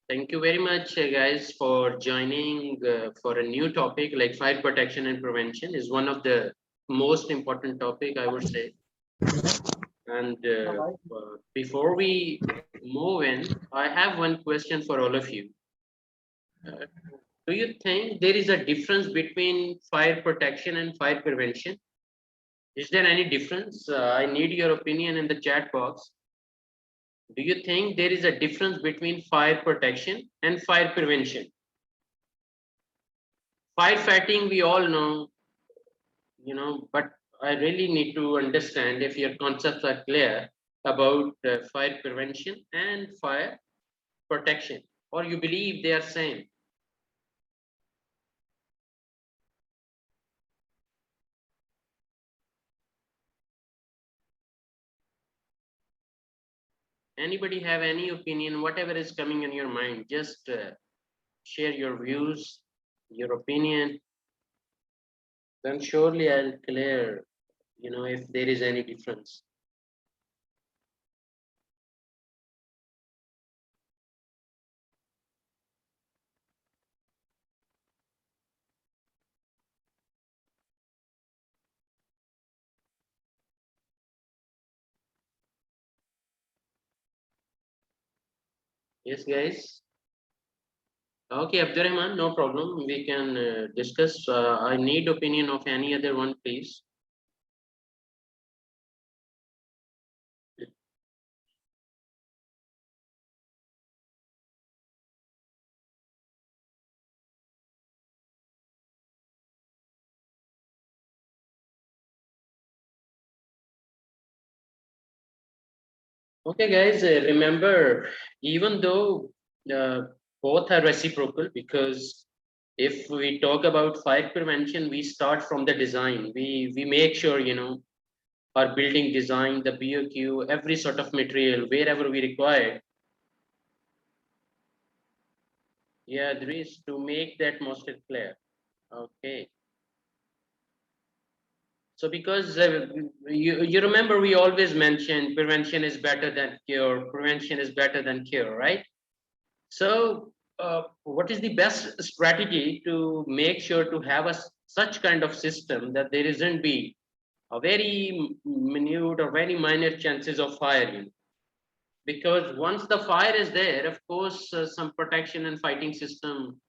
Thank you very much, guys, for joining for a new topic like fire protection and prevention is one of the most important topic, I would say. And before we move in, I have one question for all of you. Do you think there is a difference between fire protection and fire prevention? Is there any difference? I need your opinion in the chat box. Do you think there is a difference between fire protection and fire prevention? Firefighting, we all know, but I really need to understand if your concepts are clear about fire prevention and fire protection, or you believe they are same. Anybody have any opinion, whatever is coming in your mind, just share your views, your opinion. Then surely I'll clear, if there is any difference. Yes, guys. Okay, Abdurrahman, no problem. We can discuss. I need opinion of any other one, please. Okay, guys, remember, even though uh, both are reciprocal, because if we talk about fire prevention, we start from the design. We make sure, our building design, the BOQ, every sort of material, wherever we require. Yeah, there is to make the atmosphere clear. Okay. So because you remember we always mention prevention is better than cure, prevention is better than cure, right? So what is the best strategy to make sure to have a such kind of system that there isn't be a very minute or very minor chances of fire? Because once the fire is there, of course, some protection and fighting system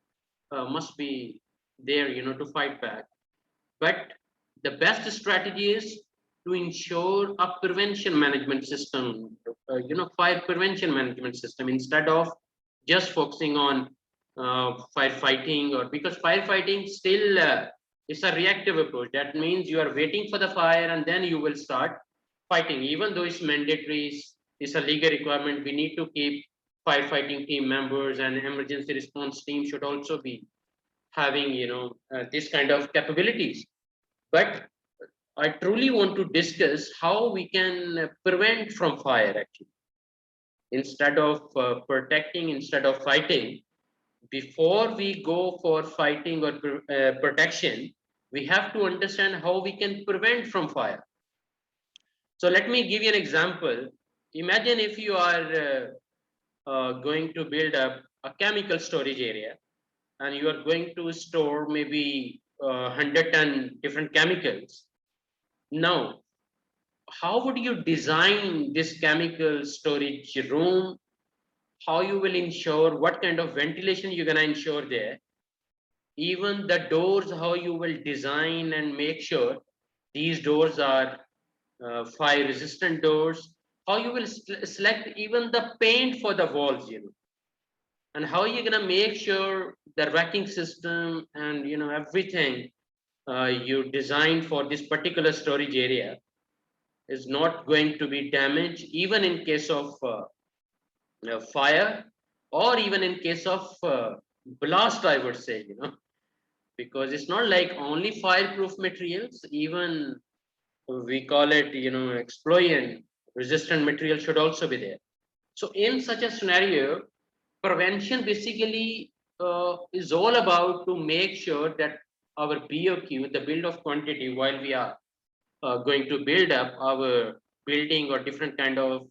must be there, to fight back. But the best strategy is to ensure a prevention management system, fire prevention management system, instead of just focusing on firefighting, or because firefighting still is a reactive approach. That means you are waiting for the fire and then you will start fighting, even though it's mandatory, it's a legal requirement. We need to keep firefighting team members, and emergency response team should also be having this kind of capabilities. But I truly want to discuss how we can prevent from fire, actually, instead of protecting, instead of fighting. Before we go for fighting or protection, we have to understand how we can prevent from fire. So let me give you an example. Imagine if you are going to build up a chemical storage area, and you are going to store maybe 100-ton different chemicals. Now, how would you design this chemical storage room? How you will ensure, what kind of ventilation you're gonna ensure there? Even the doors, how you will design and make sure these doors are fire resistant doors. How you will select even the paint for the walls, and how you're gonna make sure the racking system and everything you design for this particular storage area is not going to be damaged, even in case of fire, or even in case of blast, I would say, because it's not like only fireproof materials, even we call it, explosion resistant material should also be there. So in such a scenario, prevention basically is all about to make sure that our BOQ, the build of quantity, while we are going to build up our building or different kind of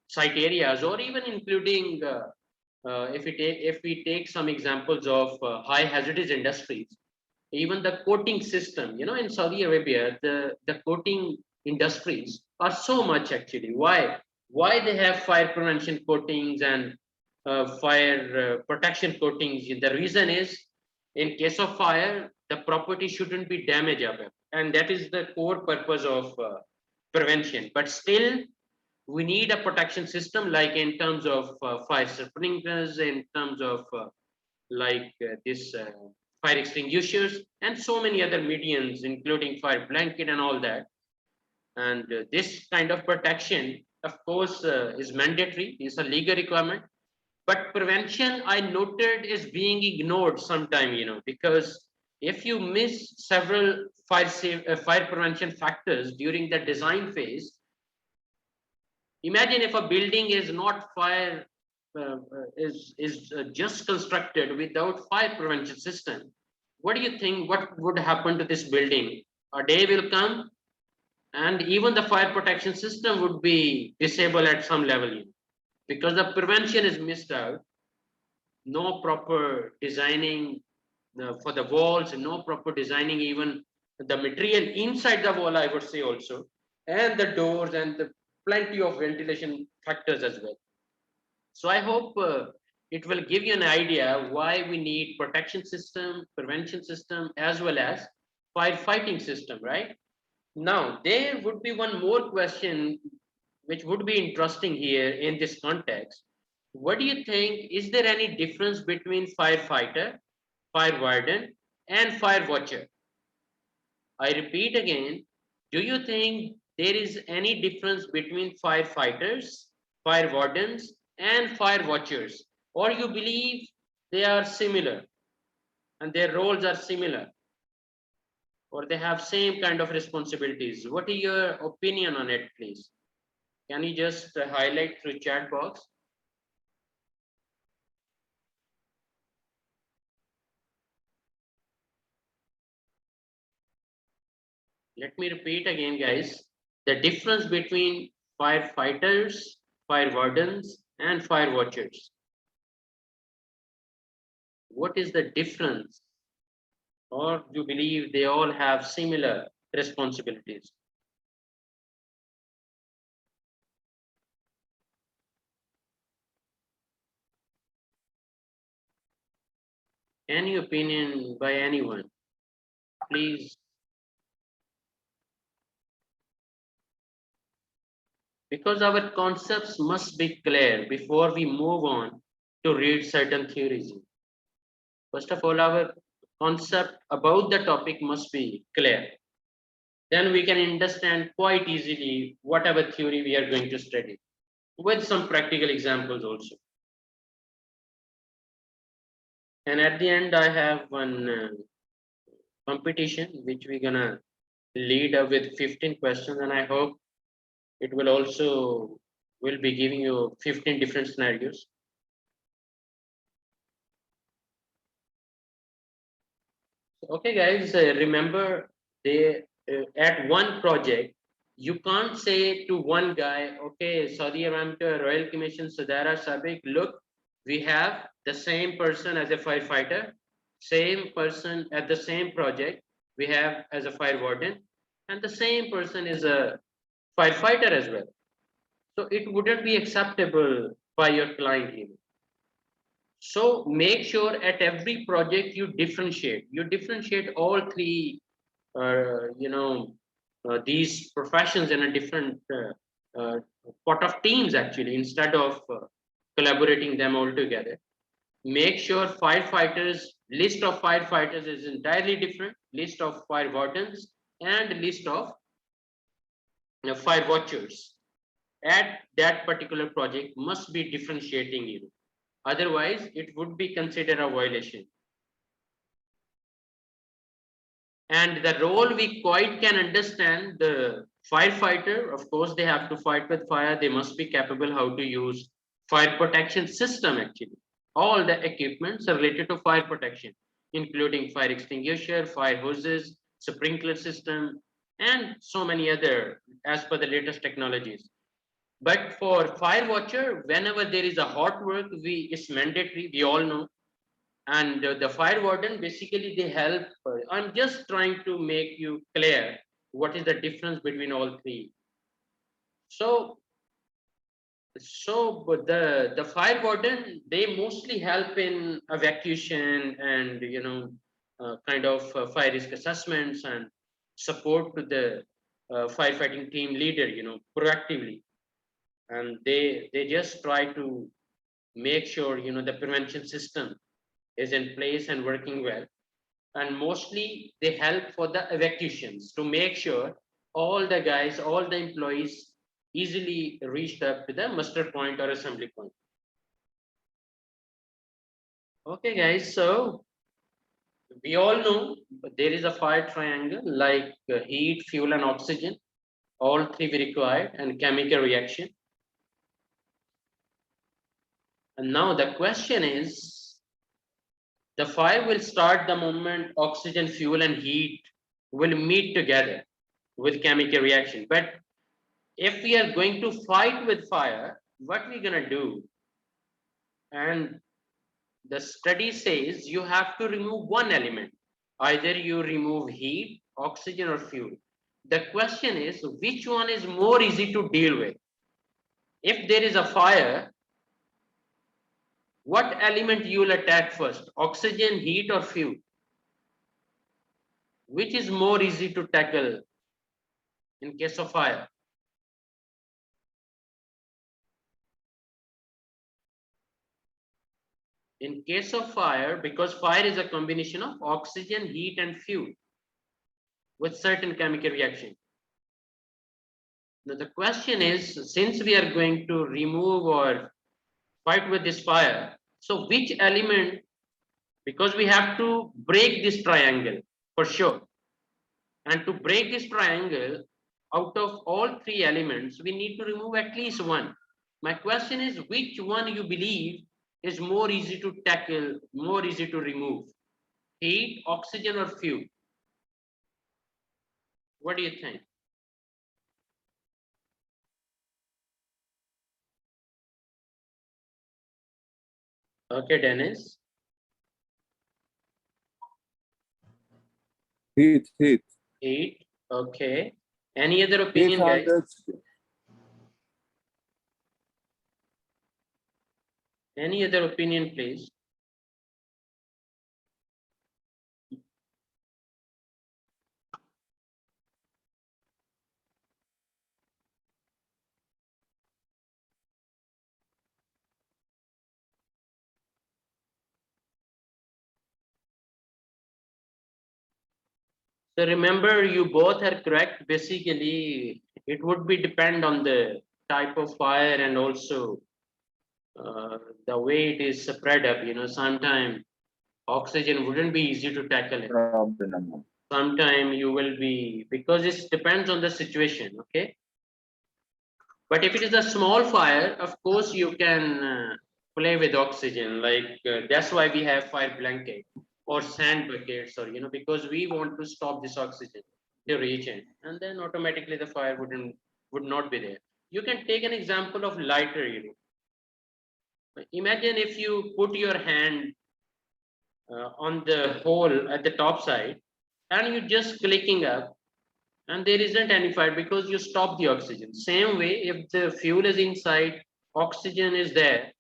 site areas, or even including if we take some examples of high hazardous industries, even the coating system, in Saudi Arabia, the coating industries are so much actually. Why they have fire prevention coatings and fire protection coatings? The reason is, in case of fire, the property shouldn't be damageable, and that is the core purpose of prevention. But still, we need a protection system, like in terms of fire sprinklers, in terms of this fire extinguishers, and so many other mediums, including fire blanket and all that. And this kind of protection, of course, is mandatory, is a legal requirement. But prevention, I noted, is being ignored sometime, because if you miss several fire prevention factors during the design phase, imagine if a building is not fire is just constructed without fire prevention system. What do you think? What would happen to this building? A day will come, and even the fire protection system would be disabled at some level, because the prevention is missed out. No proper designing for the walls, and no proper designing even the material inside the wall, I would say also, and the doors and the plenty of ventilation factors as well. So I hope it will give you an idea why we need protection system, prevention system, as well as firefighting system, right? Now, there would be one more question which would be interesting here in this context. What do you think? Is there any difference between firefighter, fire warden, and fire watcher? I repeat again, do you think there is any difference between firefighters, fire wardens, and fire watchers? Or you believe they are similar and their roles are similar? Or they have same kind of responsibilities? What is your opinion on it, please? Can you just highlight through chat box? Let me repeat again, guys. The difference between firefighters, fire wardens, and fire watchers. What is the difference? Or you believe they all have similar responsibilities? Any opinion by anyone? Please. Because our concepts must be clear before we move on to read certain theories. First of all, our concept about the topic must be clear. Then we can understand quite easily whatever theory we are going to study, with some practical examples also. And at the end, I have one competition which we're gonna lead up with 15 questions, and I hope it will also will be giving you 15 different scenarios. Okay, guys, remember they at one project, you can't say to one guy, okay, Saudi Aramco, Royal Commission, Sadara Sabik, look, we have the same person as a firefighter, same person at the same project, we have as a fire warden, and the same person is a firefighter as well. So it wouldn't be acceptable by your client even. So make sure at every project you differentiate all three, these professions in a different pot of teams actually, instead of collaborating them all together. Make sure list of firefighters is entirely different, list of fire wardens, and list of fire watchers at that particular project must be differentiating you. Otherwise, it would be considered a violation. And the role we quite can understand, the firefighter, of course, they have to fight with fire. They must be capable how to use fire protection system actually. All the equipments are related to fire protection, including fire extinguisher, fire hoses, sprinkler system, and so many other as per the latest technologies. But for fire watcher, whenever there is a hot work, it's mandatory, we all know. And the fire warden, basically they help. I'm just trying to make you clear what is the difference between all three. So but the fire warden, they mostly help in evacuation and kind of fire risk assessments and support to the firefighting team leader, proactively. And they just try to make sure the prevention system is in place and working well. And mostly they help for the evacuations to make sure all the guys, all the employees easily reached up to the muster point or assembly point. Okay, guys, so we all know there is a fire triangle like heat, fuel, and oxygen. All three we required, and chemical reaction. And now the question is, the fire will start the moment oxygen, fuel, and heat will meet together with chemical reaction. But if we are going to fight with fire, what we're gonna do? And the study says you have to remove one element. Either you remove heat, oxygen, or fuel. The question is, which one is more easy to deal with? If there is a fire, what element you will attack first? Oxygen, heat, or fuel? Which is more easy to tackle in case of fire? In case of fire, because fire is a combination of oxygen, heat, and fuel with certain chemical reaction. Now the question is, since we are going to remove or fight with this fire, so which element, because we have to break this triangle for sure. And to break this triangle, out of all three elements, we need to remove at least one. My question is, which one you believe is more easy to tackle, more easy to remove? Heat, oxygen, or fuel? What do you think? Okay, Dennis. Heat. Heat. Okay. Any other opinion, guys? Any other opinion, please? So remember, you both are correct. Basically, it would be depend on the type of fire and also the way it is spread up. Sometimes oxygen wouldn't be easy to tackle it. Sometimes you will be, because it depends on the situation. Okay. But if it is a small fire, of course you can play with oxygen. Like that's why we have fire blanket or sand buckets, or because we want to stop this oxygen to reach in, and then automatically the fire would not be there. You can take an example of lighter. Imagine if you put your hand on the hole at the top side, and you just clicking up, and there isn't any fire because you stop the oxygen. Same way, if the fuel is inside, oxygen is there,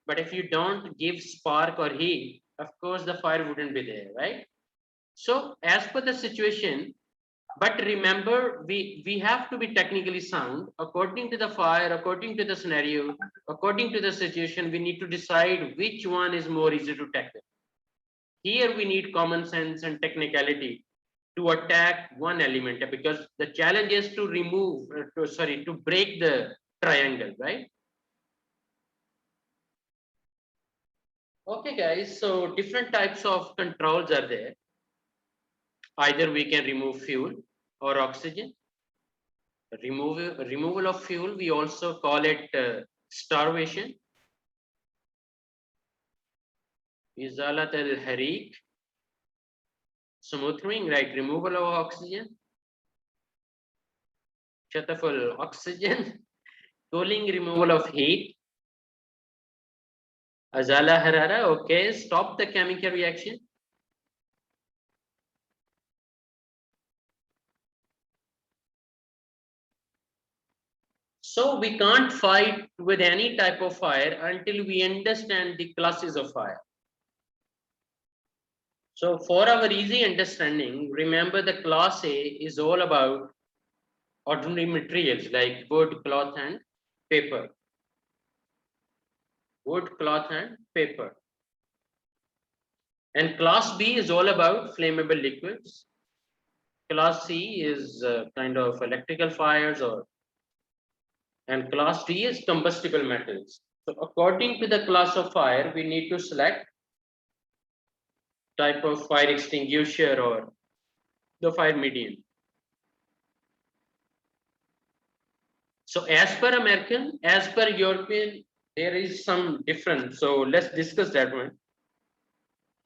but if you don't give spark or heat, of course the fire wouldn't be there, right? So as per the situation, but remember, we have to be technically sound. According to the fire, according to the scenario, according to the situation, we need to decide which one is more easy to tackle. Here we need common sense and technicality to attack one element, because the challenge is to remove, to break the triangle, right? Okay, guys, so different types of controls are there. Either we can remove fuel or oxygen. Removal of fuel, we also call it starvation. Izalat al-harik. Smoothing, right? Removal of oxygen. Shataful oxygen. cooling, removal of heat. Azala harara, okay, stop the chemical reaction. So we can't fight with any type of fire until we understand the classes of fire. So for our easy understanding, remember the class A is all about ordinary materials like wood, cloth and paper. Wood, cloth and paper. And class B is all about flammable liquids. Class C is kind of electrical fires and class D is combustible metals. So according to the class of fire, we need to select type of fire extinguisher or the fire medium. So as per American, as per European, there is some difference. So let's discuss that one.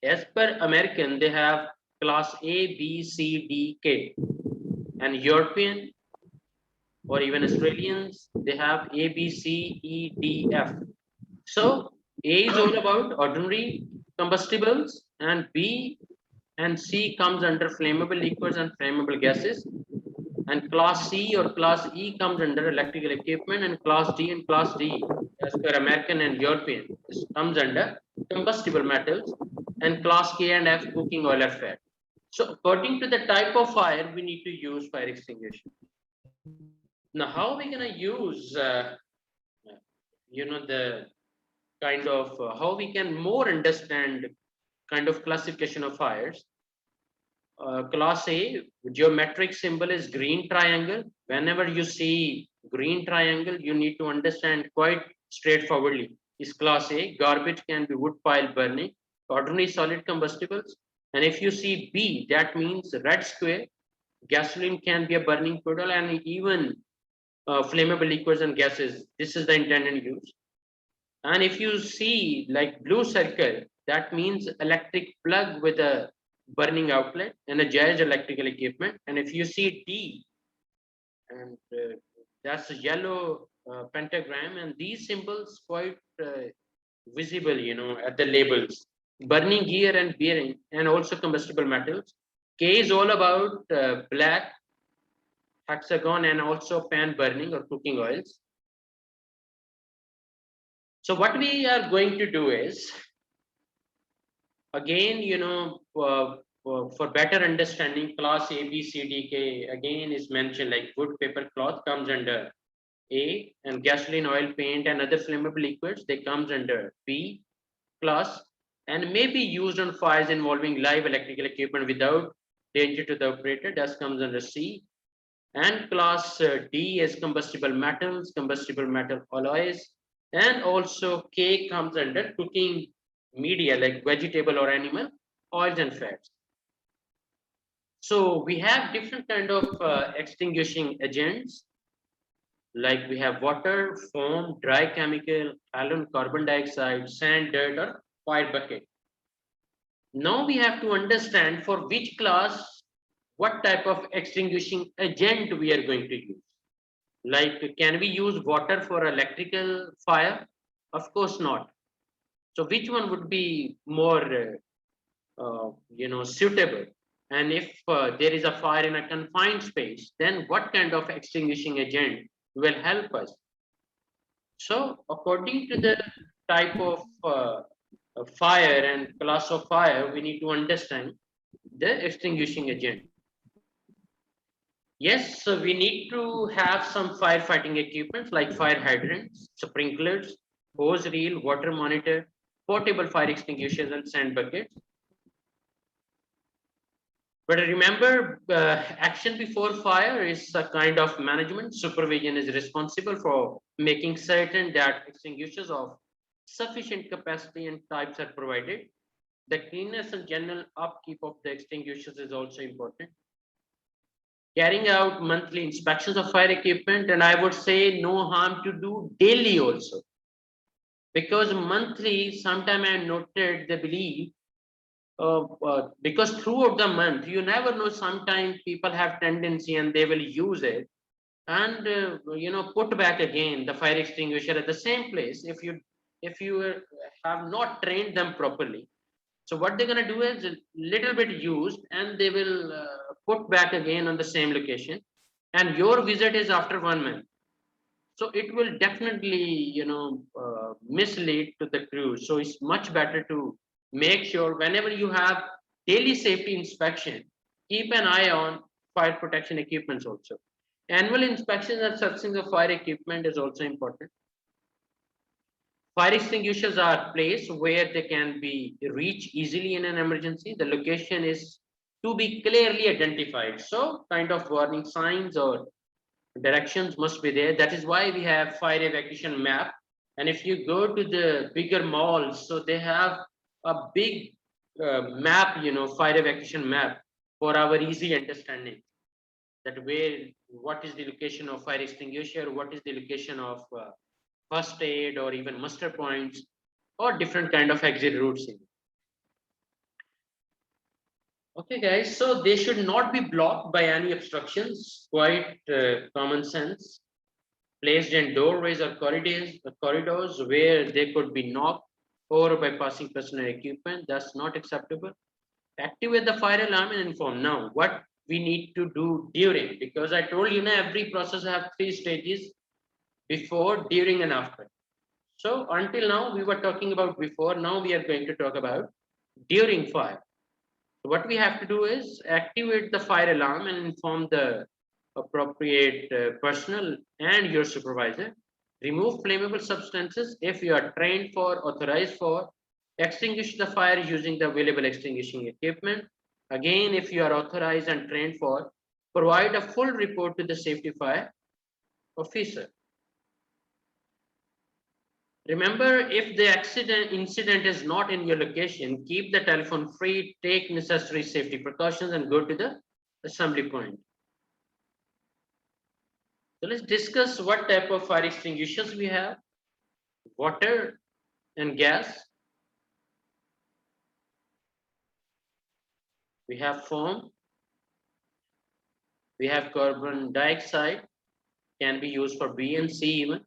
As per American, they have class A, B, C, D, K. And European or even Australians, they have A, B, C, E, D, F. So A is all about ordinary combustibles and B and C comes under flammable liquids and flammable gases. And class C or class E comes under electrical equipment, and class D and class D, as per American and European, comes under combustible metals, and class K and F cooking oil or fat. So according to the type of fire, we need to use fire extinguisher. Now, how are we gonna use, the kind of how we can more understand kind of classification of fires. Class A, geometric symbol is green triangle. Whenever you see green triangle, you need to understand quite straightforwardly. Is class A, garbage can be wood pile burning, ordinary solid combustibles. And if you see B, that means red square, gasoline can be a burning puddle and even flammable liquids and gases. This is the intended use. And if you see like blue circle, that means electric plug with a burning outlet, energized electrical equipment. And if you see D, and that's a yellow pentagram, and these symbols quite visible, at the labels. Burning gear and bearing, and also combustible metals. K is all about black hexagon and also pan burning or cooking oils. So what we are going to do is, again, for better understanding, class A, B, C, D, K, again is mentioned like wood, paper, cloth comes under A, and gasoline, oil, paint, and other flammable liquids, they comes under B class, and may be used on fires involving live electrical equipment without danger to the operator, that comes under C. And class D is combustible metals, combustible metal alloys, and also K comes under cooking media like vegetable or animal oils and fats. So we have different kind of extinguishing agents, like we have water, foam, dry chemical, halon, carbon dioxide, sand, dirt, or fire bucket. Now we have to understand for which class, what type of extinguishing agent we are going to use. Like, can we use water for electrical fire? Of course not. So which one would be more, suitable? And if there is a fire in a confined space, then what kind of extinguishing agent will help us? So according to the type of fire and class of fire, we need to understand the extinguishing agent. Yes, so we need to have some firefighting equipment like fire hydrants, sprinklers, hose reel, water monitor, portable fire extinguishers, and sand buckets. But remember, action before fire is a kind of management. Supervision is responsible for making certain that extinguishers of sufficient capacity and types are provided. The cleanness and general upkeep of the extinguishers is also important. Carrying out monthly inspections of fire equipment, and I would say no harm to do daily also. Because monthly, sometime I noted they believe, because throughout the month, you never know, sometimes people have tendency and they will use it. and put back again the fire extinguisher at the same place if you have not trained them properly. So what they're going to do is a little bit used and they will put back again on the same location, and your visit is after 1 month. So it will definitely mislead to the crew. So it's much better to make sure whenever you have daily safety inspection, keep an eye on fire protection equipments also. Annual inspections and searching of fire equipment is also important. Fire extinguishers are placed where they can be reached easily in an emergency. The location is to be clearly identified. So kind of warning signs or directions must be there. That is why we have fire evacuation map. And if you go to the bigger malls, so they have a big map, fire evacuation map for our easy understanding. That where, what is the location of fire extinguisher, what is the location of first aid or even muster points or different kind of exit routes. Okay, guys, so they should not be blocked by any obstructions, quite common sense. Placed in doorways or corridors where they could be knocked over by passing personal equipment, that's not acceptable. Activate the fire alarm and inform. Now, what we need to do during, because I told you, every process have 3 stages: before, during, and after. So until now, we were talking about before. Now we are going to talk about during fire. So what we have to do is activate the fire alarm and inform the appropriate personnel and your supervisor. Remove flammable substances if you are trained for, authorized for. Extinguish the fire using the available extinguishing equipment. Again, if you are authorized and trained for, provide a full report to the safety fire officer. Remember, if the incident is not in your location, keep the telephone free, take necessary safety precautions, and go to the assembly point. So let's discuss what type of fire extinguishers we have: water and gas. We have foam. We have carbon dioxide, can be used for B and C even.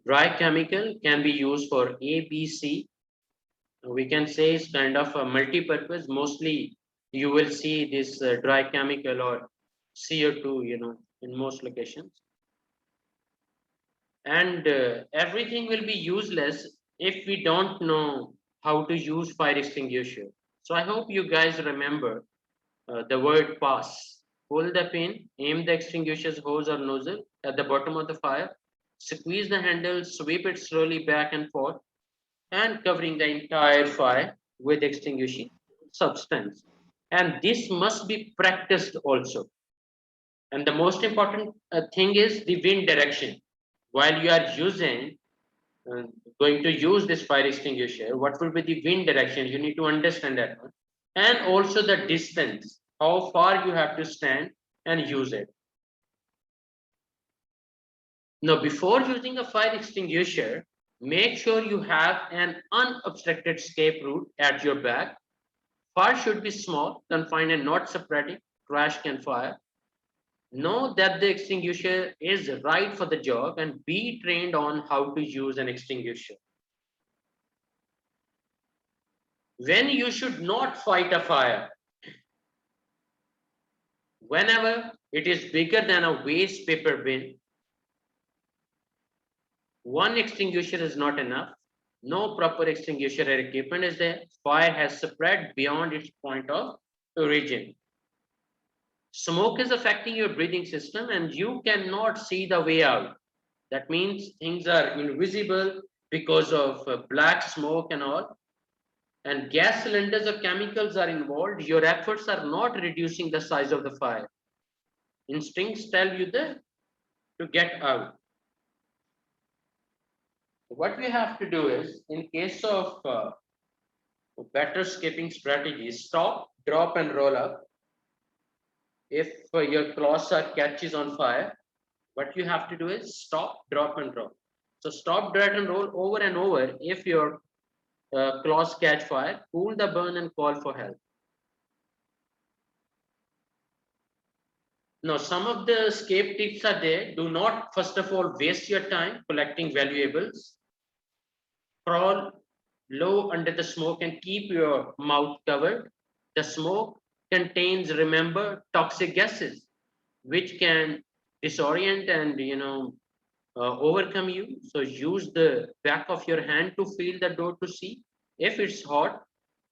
Dry chemical can be used for A, B, C. We can say it's kind of a multi-purpose. Mostly you will see this dry chemical or CO2, in most locations. And everything will be useless if we don't know how to use fire extinguisher. So I hope you guys remember the word pass. Pull the pin, aim the extinguisher's hose or nozzle at the bottom of the fire, squeeze the handle, sweep it slowly back and forth, and covering the entire fire with extinguishing substance. And this must be practiced also. And the most important thing is the wind direction. While you are using, uh, going to use this fire extinguisher, what will be the wind direction? You need to understand that one. And also the distance, how far you have to stand and use it. Now, before using a fire extinguisher, make sure you have an unobstructed escape route at your back. Fire should be small, confined and not separating. Crash can fire. Know that the extinguisher is right for the job and be trained on how to use an extinguisher. When you should not fight a fire. Whenever it is bigger than a waste paper bin, one extinguisher is not enough. No proper extinguisher or equipment is there. Fire has spread beyond its point of origin. Smoke is affecting your breathing system and you cannot see the way out. That means things are invisible because of black smoke and all. And gas cylinders or chemicals are involved. Your efforts are not reducing the size of the fire. Instincts tell you to get out. What we have to do is, in case of better escaping strategies, stop, drop, and roll up. If your clothes are catches on fire, what you have to do is stop, drop, and roll. So stop, drag, and roll over and over. If your clothes catch fire, cool the burn and call for help. Now, some of the escape tips are there. Do not, first of all, waste your time collecting valuables. Crawl low under the smoke and keep your mouth covered. The smoke contains, remember, toxic gases, which can disorient and overcome you. So use the back of your hand to feel the door to see if it's hot,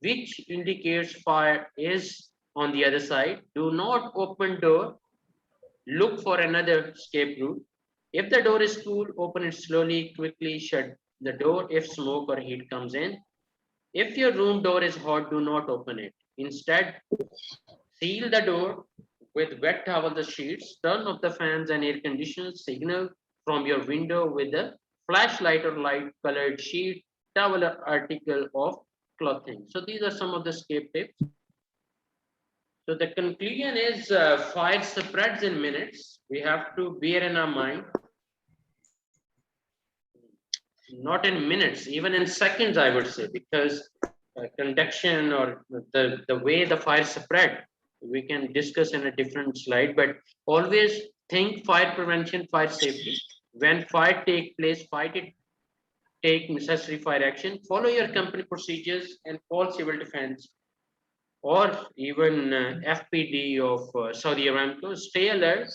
which indicates fire is on the other side. Do not open door. Look for another escape route. If the door is cool, open it slowly, quickly shut the door if smoke or heat comes in. If your room door is hot, do not open it. Instead, seal the door with wet towel the sheets, turn off the fans and air conditioners, signal from your window with a flashlight or light colored sheet, towel or article of clothing. So these are some of the escape tips. So the conclusion is fire spreads in minutes. We have to bear in our mind, not in minutes, even in seconds, I would say, because conduction or the way the fire spread, we can discuss in a different slide, but always think fire prevention, fire safety. When fire take place, fight it, take necessary fire action, follow your company procedures and call civil defense or even FPD of Saudi Aramco. Stay alert,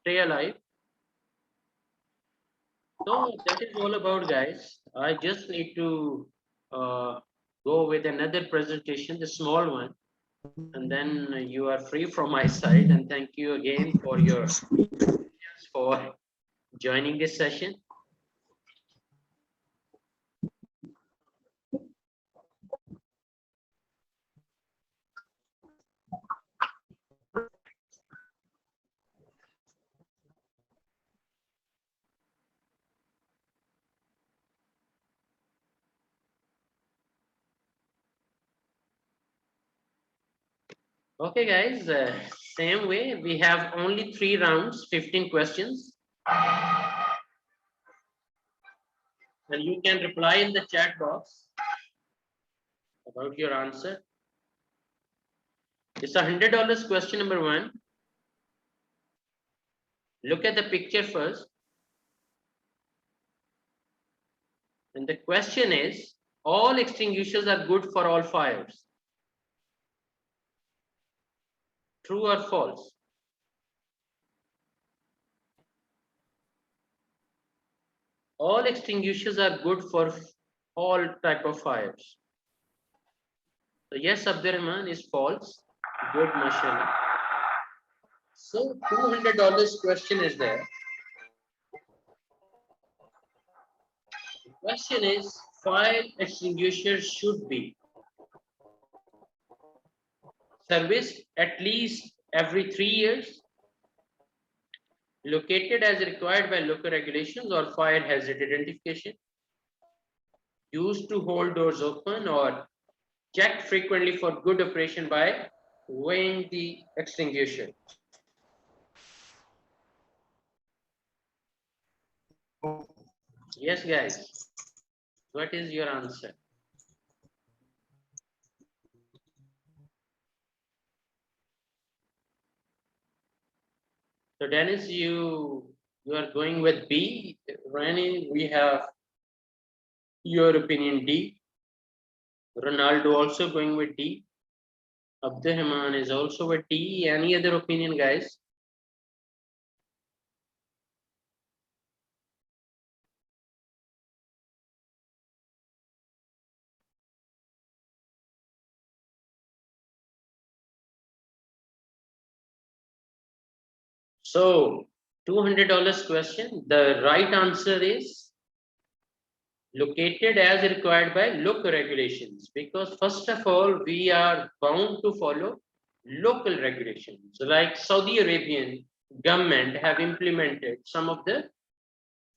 stay alive. So that is all about, guys. I just need to go with another presentation, the small one, and then you are free from my side. And thank you again for joining this session. Okay, guys, same way, we have only 3 rounds, 15 questions. And you can reply in the chat box about your answer. It's $100 question number 1. Look at the picture first. And the question is, all extinguishers are good for all fires. True or false? All extinguishers are good for all type of fires. So yes, Abdurrahman is false. Good, mashallah. So $200 question is there. The question is, fire extinguishers should be serviced at least every 3 years, located as required by local regulations or fire hazard identification, used to hold doors open, or checked frequently for good operation by weighing the extinguisher. Yes, guys. What is your answer? So Dennis, you are going with B. Rani, we have your opinion D. Ronaldo also going with D. Abdurrahman is also with D. Any other opinion, guys? So $200 question. The right answer is located as required by local regulations, because first of all, we are bound to follow local regulations. So like Saudi Arabian government have implemented some of the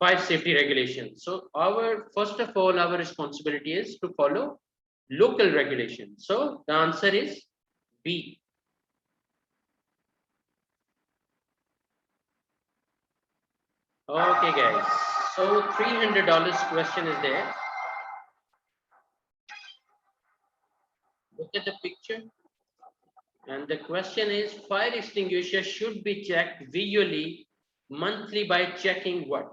fire safety regulations. So first of all, our responsibility is to follow local regulations. So the answer is B. Okay, guys. So $300 question is there. Look at the picture. And the question is, fire extinguisher should be checked visually monthly by checking what?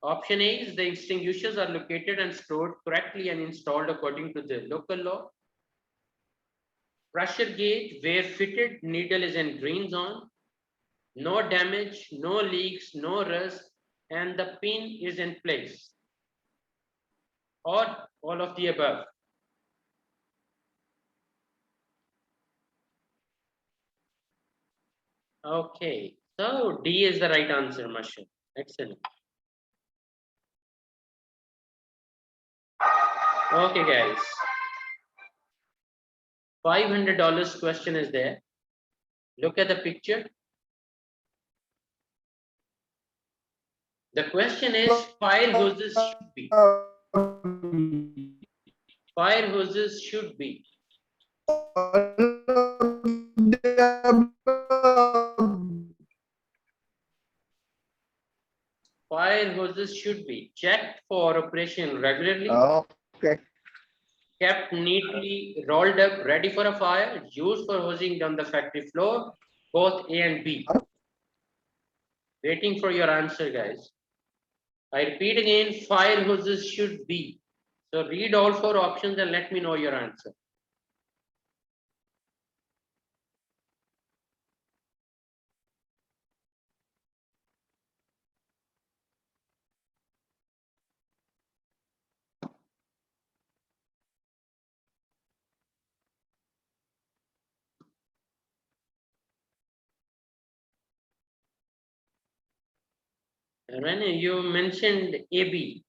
Option A is the extinguishers are located and stored correctly and installed according to the local law. Pressure gauge where fitted, needle is in green zone. No damage, no leaks, no rust, and the pin is in place. Or all of the above. Okay, so D is the right answer, Masha. Excellent. Okay, guys. $500 question is there. Look at the picture. The question is, fire hoses should be. Fire hoses should be. Fire hoses should be checked for operation regularly. Okay. Kept neatly rolled up, ready for a fire, used for hosing down the factory floor, both A and B. Waiting for your answer, guys. I repeat again, fire hoses should be. So read all 4 options and let me know your answer. When you mentioned AB,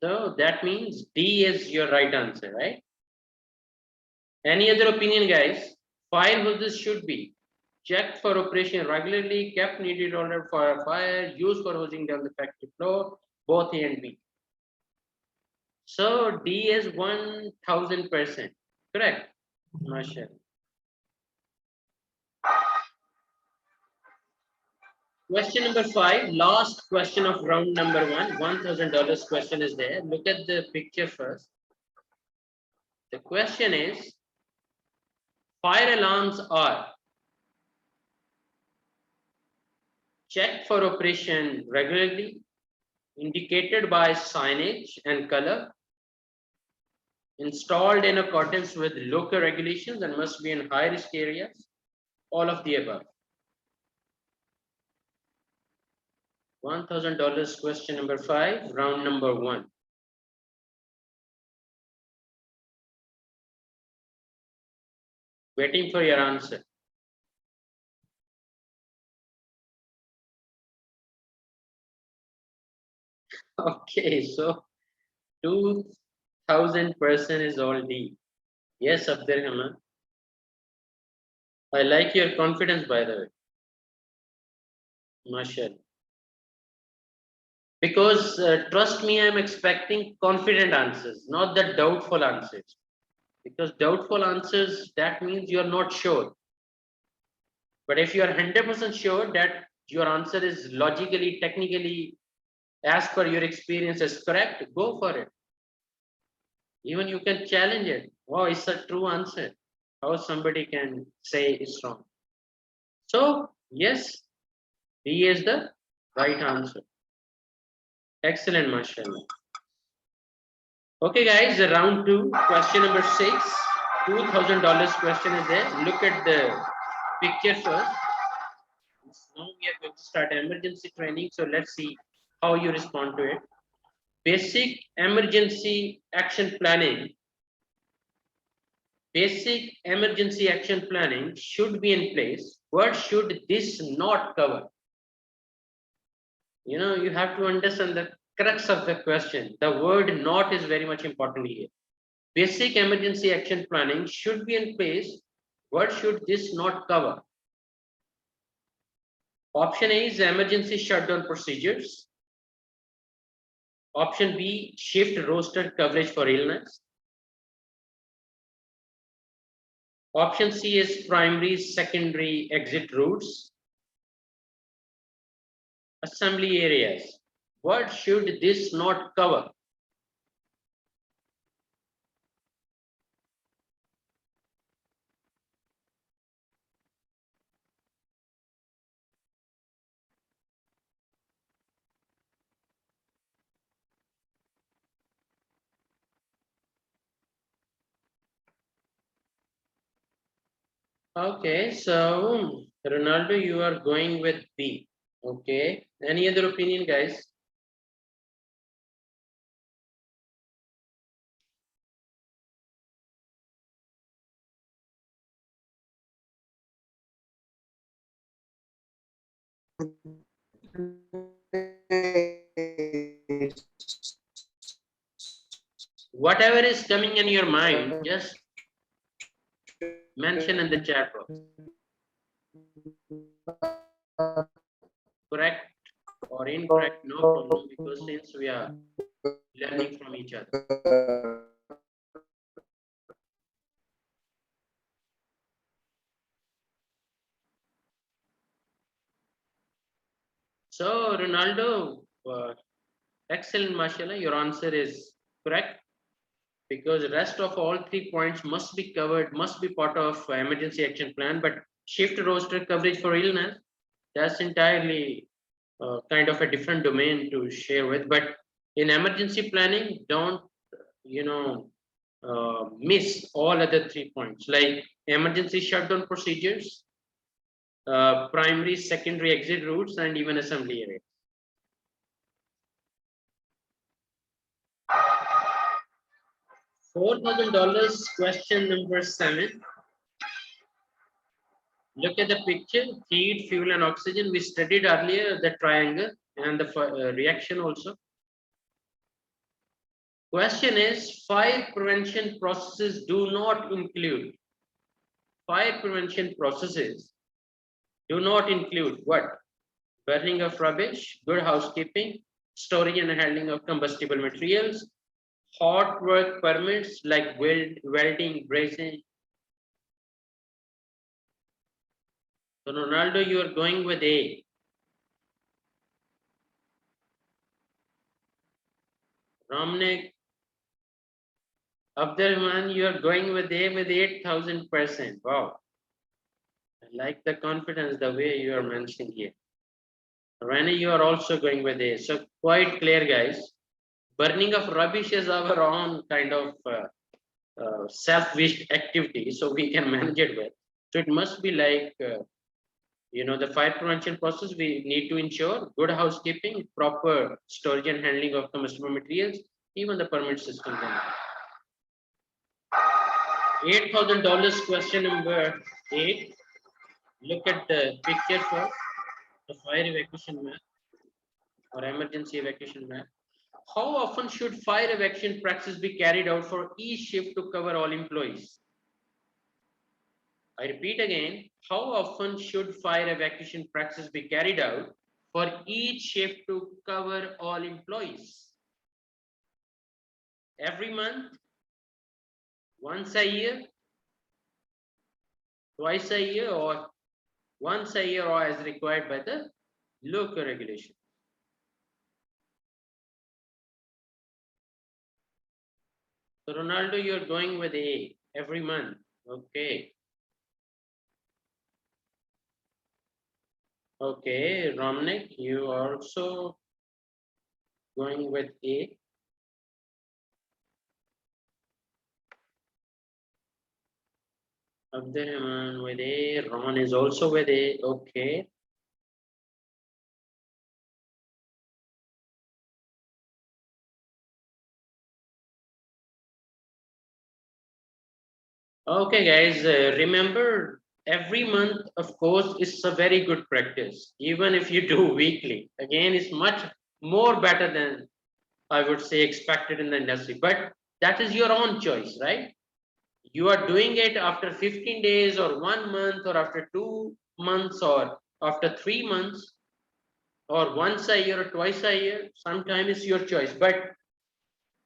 so that means D is your right answer, right? Any other opinion, guys? Fire hoses should be checked for operation regularly, kept needed order for a fire, used for hosing down the factory floor, both A and B. So D is 1000%, correct? Mashallah. Question number 5, last question of round number 1, $1000 question is there. Look at the picture first. The question is, fire alarms are checked for operation regularly, indicated by signage and color, installed in accordance with local regulations and must be in high risk areas, all of the above. $1000 question number 5, round number 1. Waiting for your answer. Okay, so 2000% is all D. Yes, Abdurrahman. I like your confidence, by the way. Mashallah. Because trust me, I'm expecting confident answers, not the doubtful answers. Because doubtful answers, that means you're not sure. But if you're 100% sure that your answer is logically, technically, as per your experience is correct, go for it. Even you can challenge it. Oh, it's a true answer. How somebody can say it's wrong. So, yes, B is the right answer. Excellent, mashallah. Okay, guys, round 2, question number 6, $2000 question is there. Look at the picture first. Now we are going to start emergency training. So let's see how you respond to it. Basic emergency action planning. Basic emergency action planning should be in place. What should this not cover? You know, you have to understand the crux of the question. The word not is very much important here. Basic emergency action planning should be in place. What should this not cover? Option A is emergency shutdown procedures. Option B, shift roster coverage for illness. Option C is primary, secondary exit routes. Assembly areas. What should this not cover? Okay, so Ronaldo, you are going with B. Okay, any other opinion, guys? Whatever is coming in your mind, just mention in the chat box. Correct or incorrect, no problem, because since we are learning from each other. So, Ronaldo, excellent, mashallah, your answer is correct, because the rest of all 3 points must be covered, must be part of emergency action plan, but shift roster coverage for illness, that's entirely kind of a different domain to share with. But in emergency planning, don't, you know, miss all other 3 points, like emergency shutdown procedures, primary, secondary exit routes, and even assembly area. $4,000, question number 7. Look at the picture, heat, fuel, and oxygen. We studied earlier the triangle and the reaction also. Question is, fire prevention processes do not include. Fire prevention processes do not include what? Burning of rubbish, good housekeeping, storing and handling of combustible materials, hot work permits like welding, brazing. So Ronaldo, you are going with A. Romnick, Abdurrahman, you are going with A with 8,000%. Wow. I like the confidence, the way you are mentioning here. Rana, you are also going with A. So quite clear, guys. Burning of rubbish is our own kind of self-wished activity, so we can manage it with. So it must be like, the fire prevention process, we need to ensure good housekeeping, proper storage and handling of combustible materials, even the permit system. $8,000, question number 8. Look at the picture for the fire evacuation map or emergency evacuation map. How often should fire evacuation practice be carried out for each shift to cover all employees? I repeat again, how often should fire evacuation practice be carried out for each shift to cover all employees? Every month? Once a year? Twice a year? Or once a year, or as required by the local regulation? So Ronaldo, you're going with A, every month. Okay. Okay, Romnick, you are also going with A. Abdurrahman with A. Ron is also with A. Okay. Okay, guys, remember every month, of course, is a very good practice. Even if you do weekly, again, it's much more better than I would say expected in the industry. But that is your own choice, right? You are doing it after 15 days or 1 month or after 2 months or after 3 months or once a year or twice a year. Sometimes it's your choice. But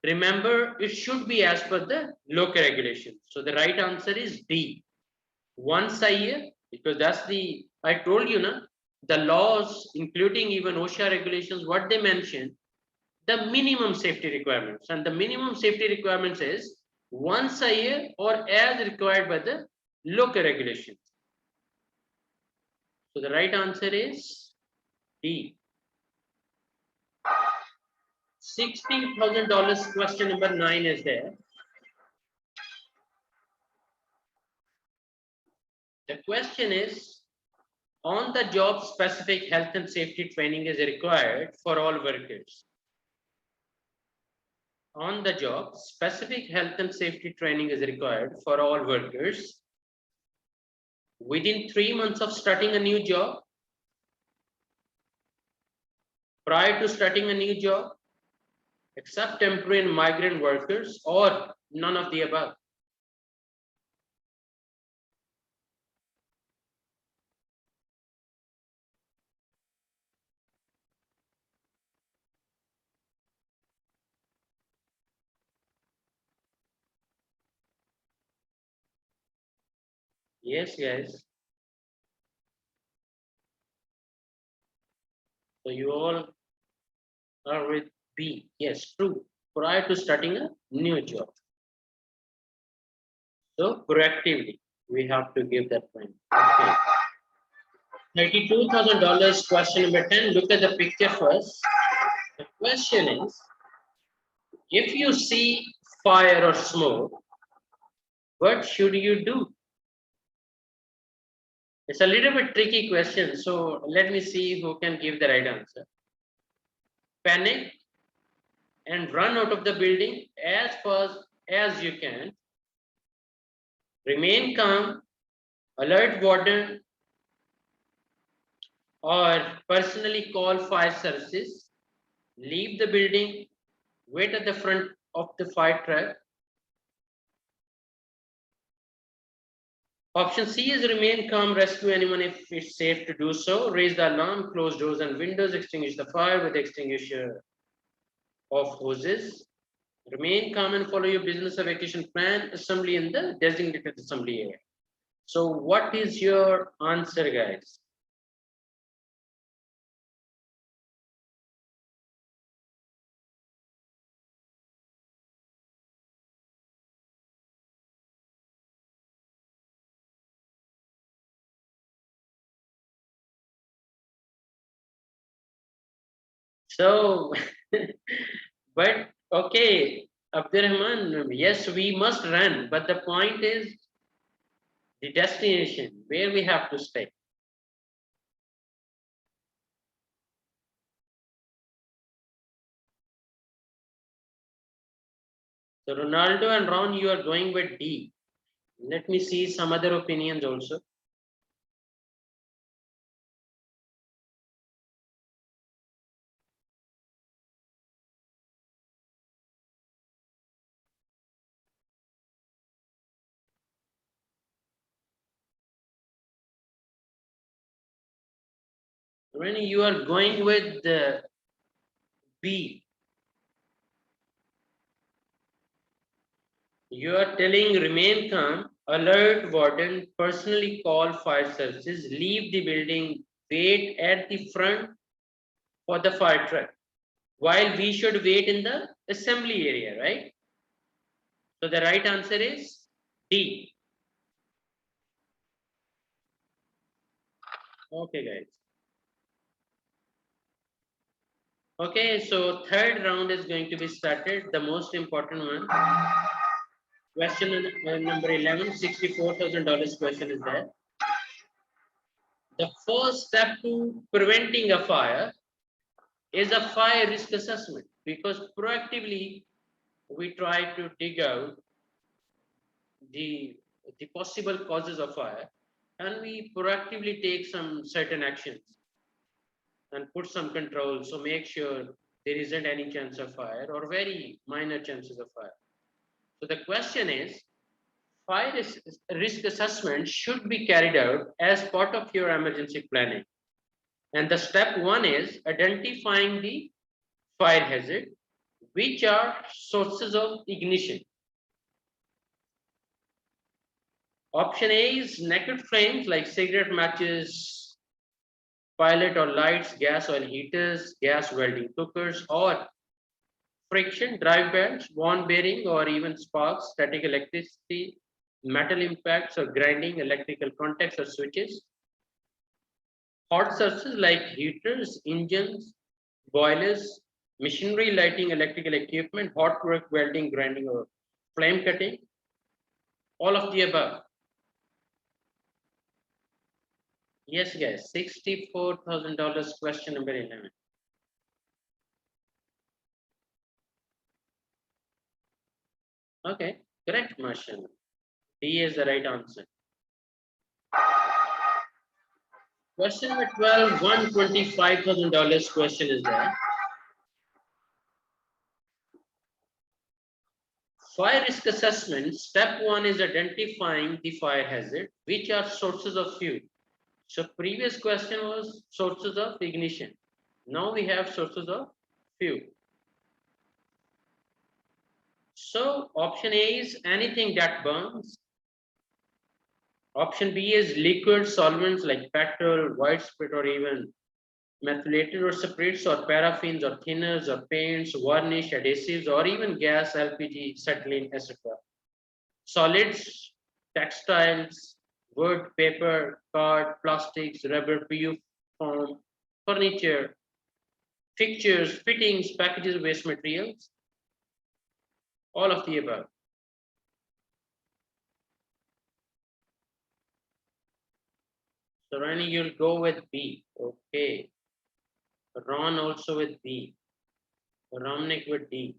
remember, it should be as per the local regulation. So the right answer is D. Once a year, because that's the, I told you, na, the laws, including even OSHA regulations, what they mention, the minimum safety requirements. And the minimum safety requirements is once a year or as required by the local regulations. So the right answer is D. $16,000, question number 9 is there. The question is, on the job specific health and safety training is required for all workers. On the job specific health and safety training is required for all workers within 3 months of starting a new job, prior to starting a new job, except temporary and migrant workers, or none of the above. Yes, guys. So you all are with B. Yes, true. Prior to starting a new job. So proactively, we have to give that point. Okay. $32,000 question number 10. Look at the picture first. The question is, if you see fire or smoke, what should you do? It's a little bit tricky question. So let me see who can give the right answer. Panic and run out of the building as fast as you can. Remain calm, alert warden, or personally call fire services. Leave the building, wait at the front of the fire truck. Option C is remain calm, rescue anyone if it's safe to do so, raise the alarm, close doors and windows, extinguish the fire with extinguisher of hoses. Remain calm and follow your business evacuation plan, assembly in the designated assembly area. So what is your answer, guys? So, but okay, Abdurrahman, yes, we must run, but the point is the destination where we have to stay. So Ronaldo and Ron, you are going with D. Let me see some other opinions also. When you are going with the B, you are telling remain calm, alert warden, personally call fire services, leave the building, wait at the front for the fire truck. While we should wait in the assembly area, right? So the right answer is D. Okay, guys. Okay, so third round is going to be started, the most important one. Question number 11, $64,000 question is there. The first step to preventing a fire is a fire risk assessment, because proactively we try to dig out the possible causes of fire, and we proactively take some certain actions and put some control, so make sure there isn't any chance of fire or very minor chances of fire. So the question is, fire risk assessment should be carried out as part of your emergency planning. And the step one is identifying the fire hazard, which are sources of ignition. Option A is naked flames like cigarette matches, pilot or lights, gas oil heaters, gas welding cookers, or friction, drive belts, worn bearing, or even sparks, static electricity, metal impacts or grinding, electrical contacts or switches. Hot sources like heaters, engines, boilers, machinery, lighting, electrical equipment, hot work, welding, grinding, or flame cutting. All of the above. Yes, guys, $64,000, question number 11. Okay, correct, Marshall. D is the right answer. Question number 12, $125,000 question is there. Fire risk assessment, step 1 is identifying the fire hazard, which are sources of fuel. So previous question was sources of ignition. Now we have sources of fuel. So option A is anything that burns. Option B is liquid solvents like petrol, white spirit, or even methylated or spirits or paraffins or thinners or paints, varnish, adhesives, or even gas, LPG, acetylene, etc. Solids, textiles, wood, paper, card, plastics, rubber, PU foam, furniture, fixtures, fittings, packages, waste materials, all of the above. So Rani, you'll go with B. Okay. Ron also with B. Ramnik with D.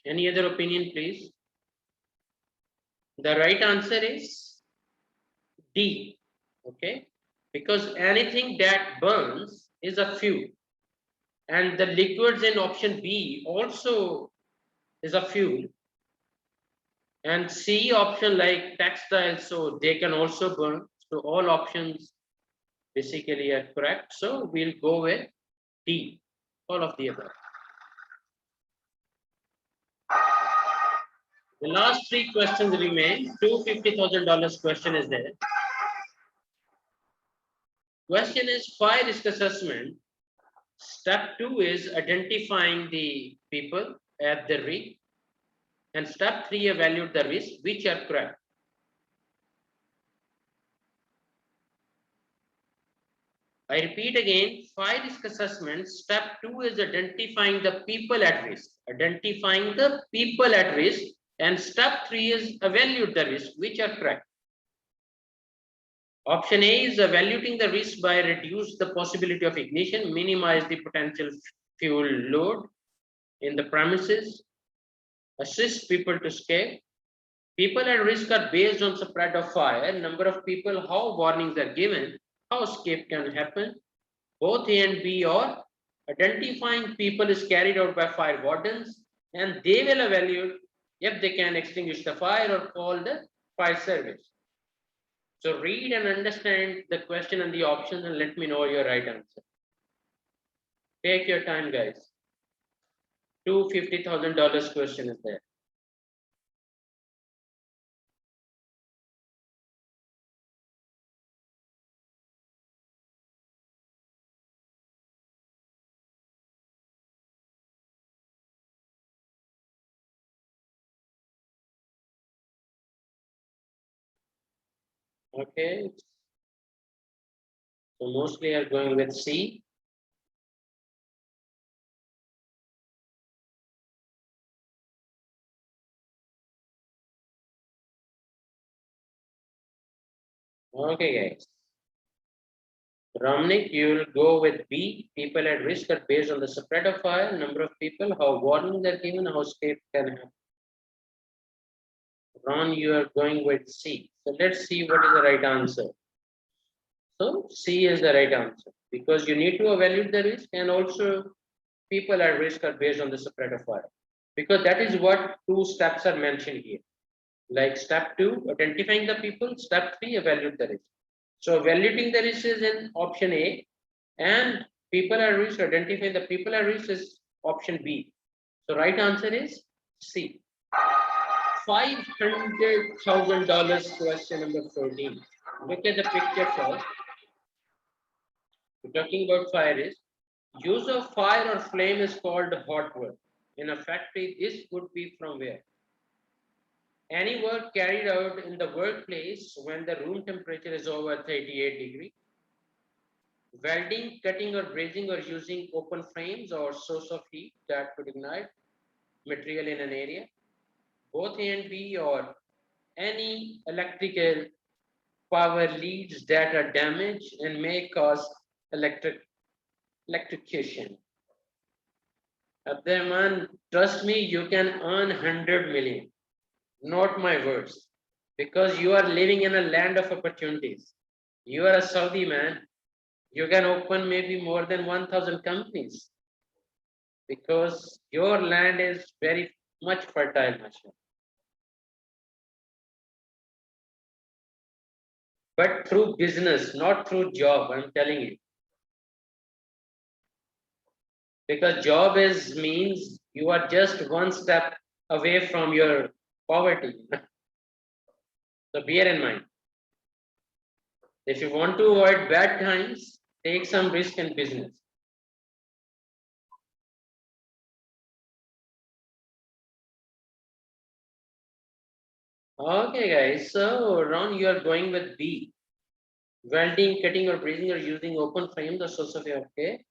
Any other opinion, please? The right answer is D. Okay. Because anything that burns is a fuel. And the liquids in option B also is a fuel. And C option like textiles, so they can also burn. So all options basically are correct. So we'll go with D, all of the above. The last three questions remain. $250,000 question is there. Question is fire risk assessment. Step 2 is identifying the people at the risk. And step 3 evaluate the risk, which are correct. I repeat again, fire risk assessment, step 2 is identifying the people at risk. Identifying the people at risk, and step 3 is evaluate the risk, which are correct. Option A is evaluating the risk by reduce the possibility of ignition, minimize the potential fuel load in the premises, assist people to escape. People at risk are based on spread of fire, number of people, how warnings are given, how escape can happen. Both A and B, or identifying people is carried out by fire wardens, and they will evaluate if they can extinguish the fire or call the fire service. So read and understand the question and the options and let me know your right answer. Take your time, guys. $250,000 question is there. Okay. So mostly are going with C. Okay, guys. Ramnik, you will go with B. People at risk are based on the spread of fire, number of people, how warnings are given, how escape can happen. Ron, you are going with C. So let's see what is the right answer. So C is the right answer because you need to evaluate the risk, and also people at risk are based on the spread of fire, because that is what two steps are mentioned here. Like step 2, identifying the people, step 3, evaluate the risk. So evaluating the risk is in option A, and people at risk, identifying the people at risk is option B. So right answer is C. $500,000 question number 14. Look at the picture first. We're talking about fire risk. Use of fire or flame is called hot work. In a factory, this would be from where? Any work carried out in the workplace when the room temperature is over 38 degrees. Welding, cutting or brazing or using open frames or source of heat that could ignite material in an area. Both A and B, or any electrical power leads that are damaged and may cause electrocution. Abdurrahman, trust me, you can earn 100 million. Not my words. Because you are living in a land of opportunities. You are a Saudi man. You can open maybe more than 1,000 companies. Because your land is very much fertile, mashallah. But through business, not through job, I'm telling you. Because job is means you are just one step away from your poverty. So bear in mind. If you want to avoid bad times, take some risk in business. Okay, guys. So, Ron, you are going with B. Welding, cutting, or brazing, or using open frame, the source of your okay.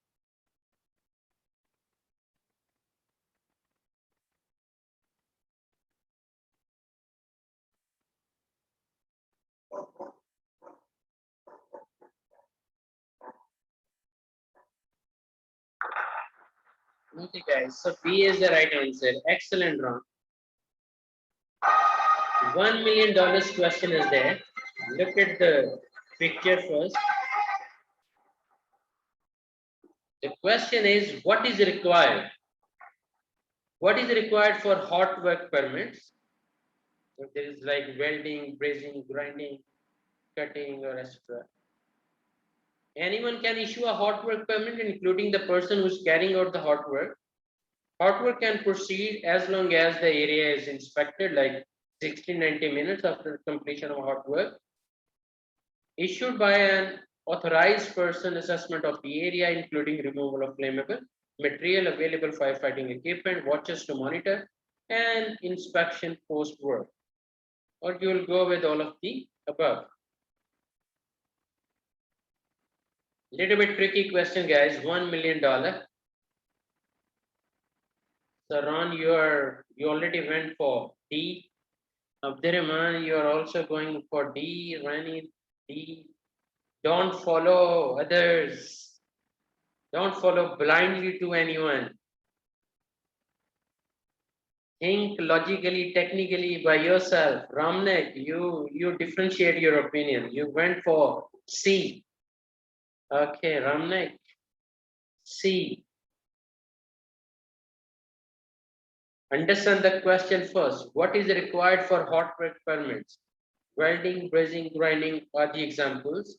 Okay, guys. So B is the right answer. Excellent, Ron. $1 million question is there. Look at the picture first. The question is, what is required? What is required for hot work permits? So there is like welding, brazing, grinding, cutting, or etc. Anyone can issue a hot work permit, including the person who's carrying out the hot work. Hot work can proceed as long as the area is inspected, like 60-90 minutes after completion of hot work. Issued by an authorized person, assessment of the area, including removal of flammable material, available firefighting equipment, watches to monitor, and inspection post work. Or you will go with all of the above. Little bit tricky question, guys. $1 million. So Ron, you already went for D. Abdurrahman, you are also going for D. Rani, D. Don't follow others. Don't follow blindly to anyone. Think logically, technically by yourself. Ramnek, you differentiate your opinion. You went for C. Okay, Ramnek. C. Understand the question first. What is required for hot work permits? Welding, brazing, grinding are the examples.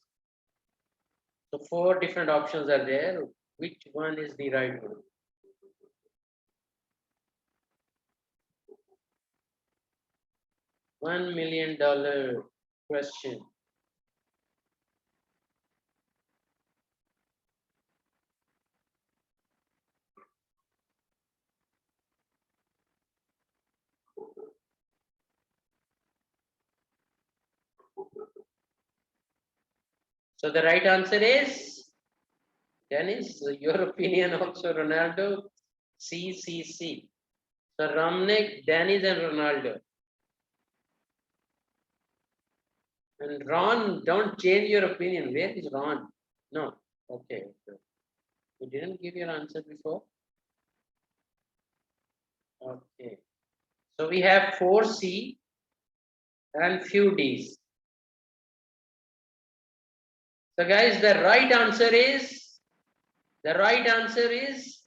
So 4 different options are there. Which one is the right one? $1 million question. So the right answer is, Dennis, your opinion also, Ronaldo, C. So Ramnik, Dennis, and Ronaldo. And Ron, don't change your opinion. Where is Ron? No. Okay. You didn't give your answer before? Okay. So we have 4C and few Ds. So guys, the right answer is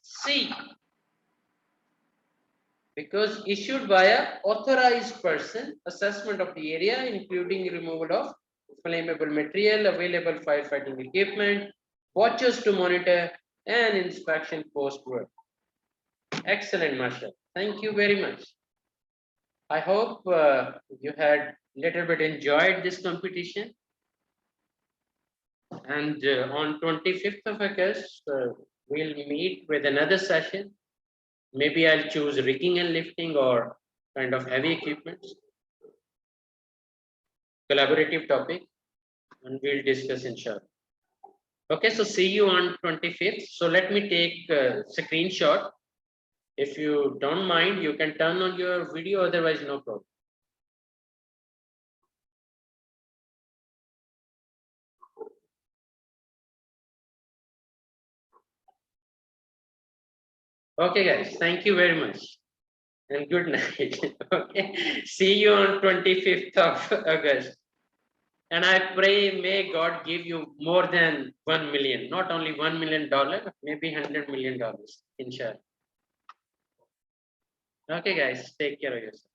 C. Because issued by an authorized person, assessment of the area, including removal of flammable material, available firefighting equipment, watches to monitor, and inspection post work. Excellent, Marshal. Thank you very much. I hope you had little bit enjoyed this competition. And on 25th of August, we'll meet with another session. Maybe I'll choose rigging and lifting or kind of heavy equipment, collaborative topic, and we'll discuss inshallah. Okay, so see you on 25th. So let me take a screenshot. If you don't mind, you can turn on your video, otherwise no problem. Okay, guys, thank you very much and good night. Okay, see you on 25th of August. And I pray may God give you more than 1 million, not only $1 million, maybe $100 million, inshallah. Okay, guys, take care of yourself.